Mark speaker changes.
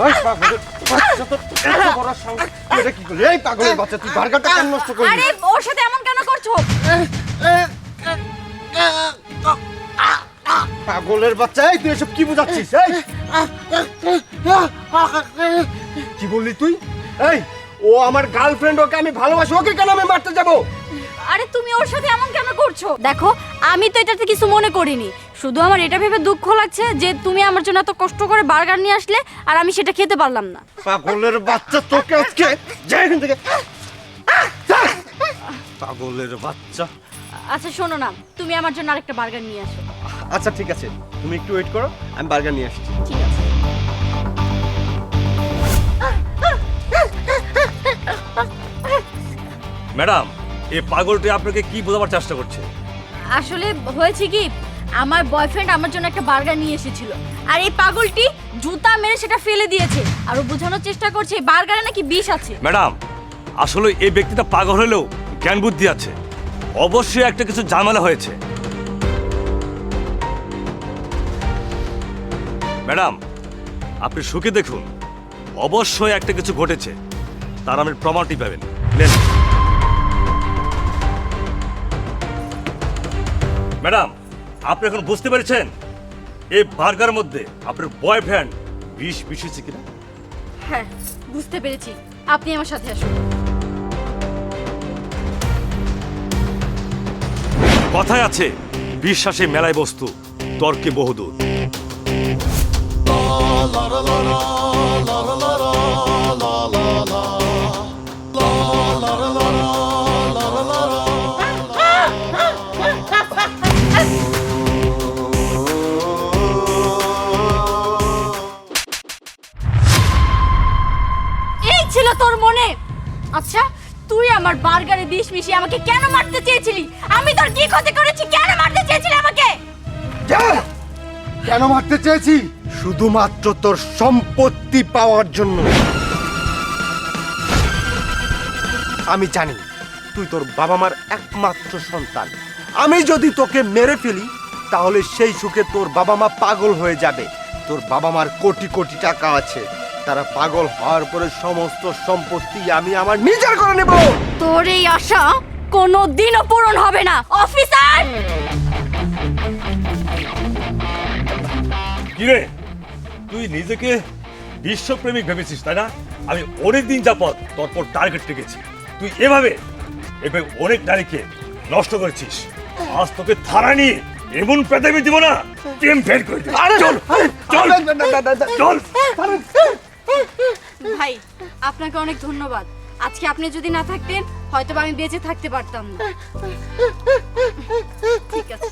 Speaker 1: ওই পাগলের বাচ্চা তো এত বড় সাহস, এটা কি করলি? এই পাগলের বাচ্চা, তুই বার্গারটা কেন নষ্ট করলি?
Speaker 2: আরে ওর সাথে এমন কেন করছো?
Speaker 1: পাগলের বাচ্চা, এই তুই এসব কি বুঝাচ্ছিস? এই কি বললি তুই? এই ও আমার গার্লফ্রেন্ড, ওকে আমি ভালোবাসি, ওকে কেন আমি মারতে যাব?
Speaker 2: আরে তুমি ওর সাথে এমন কেন করছো? দেখো আমি তো এটাতে কিছু মনে করিনি, শুধু আমার এটা ভেবে দুঃখ লাগছে যে তুমি আমার জন্য এত কষ্ট করে বার্গার নিয়ে আসলে আর আমি সেটা খেতে পারলাম না।
Speaker 1: পাগলের বাচ্চা, তোকে আজকে যাই এখান থেকে। পাগলের বাচ্চা।
Speaker 2: আচ্ছা শোনো না, তুমি আমার জন্য আরেকটা বার্গার নিয়ে আসো।
Speaker 1: আচ্ছা ঠিক আছে, তুমি একটু ওয়েট করো, আমি বার্গার নিয়ে আসছি।
Speaker 2: ঠিক আছে।
Speaker 3: ম্যাডাম, এই পাগলটি আপনাকে কি বোঝাবার চেষ্টা করছে?
Speaker 2: আসলে হয়েছে কি, আমার বয়ফ্রেন্ড আমার জন্য একটা বার্গার নিয়ে এসেছিল, আর এই পাগলটি জুতা মেরে সেটা ফেলে দিয়েছে, আর ও বোঝানোর চেষ্টা করছে এই বার্গারে নাকি বিষ আছে।
Speaker 3: ম্যাডাম, আসলে এই ব্যক্তিটা পাগল হলেও জ্ঞান বুদ্ধি আছে, অবশ্যই একটা কিছু ঝামেলা হয়েছে। ম্যাডাম, আপনি সুখে দেখুন, অবশ্যই একটা কিছু ঘটেছে, তার আপনি প্রমাণটি পাবেন। নেন। ম্যাডাম, আপনি এখন বুঝতে পেরেছেন এই বার্গারের মধ্যে আপনার বয়ফ্রেন্ড বিষ মিশিয়েছে কিনা?
Speaker 2: হ্যাঁ বুঝতে পেরেছি, আপনি আমার সাথে আসুন।
Speaker 3: কথায় আছে, বিশ্বাসে মেলায় বস্তু, তর্কে বহুদূর।
Speaker 2: এই ছিল তোর মনে? আচ্ছা তুই আমার বার্গারে বিষ মিশিয়ে আমাকে কেন মারতে চেয়েছিলি? আমি তোর কি ক্ষতি করেছি? কেন মারতে চেয়েছিলি আমাকে?
Speaker 1: কেন মারতে চেয়েছি? শুধুমাত্র তোর সম্পত্তি পাওয়ার জন্য। আমি জানি তুই তোর বাবা মার একমাত্র সন্তান। আমি যদি তোকে মেরে ফেলি তাহলে সেই সুখে তোর বাবা মা পাগল হয়ে যাবে। তোর বাবা মার কোটি কোটি টাকা আছে, তারা পাগল হওয়ার পরে সমস্ত সম্পত্তি আমি আমার নিজের করে নেব।
Speaker 2: তোর এই আশা কোনোদিনও পূরণ হবে না অফিসার।
Speaker 3: কিরে, তুই নিজেকে বিশ্বপ্রেমিক ভেবেছিস তাই না? আমি অনেকদিন যাবত তোর পর টার্গেট রেখেছি, তুই এভাবে অনেক নারীকে নষ্ট করেছিস। আজ তোকে থানা নিয়ে এমন পেদাবি দিব না, টিম ফেল করে দিব। চল চল চল।
Speaker 2: ভাই আপনাকে অনেক ধন্যবাদ, আজকে আপনি যদি না থাকতেন হয়তো আমি বেঁচে থাকতে পারতাম না। ঠিক আছে।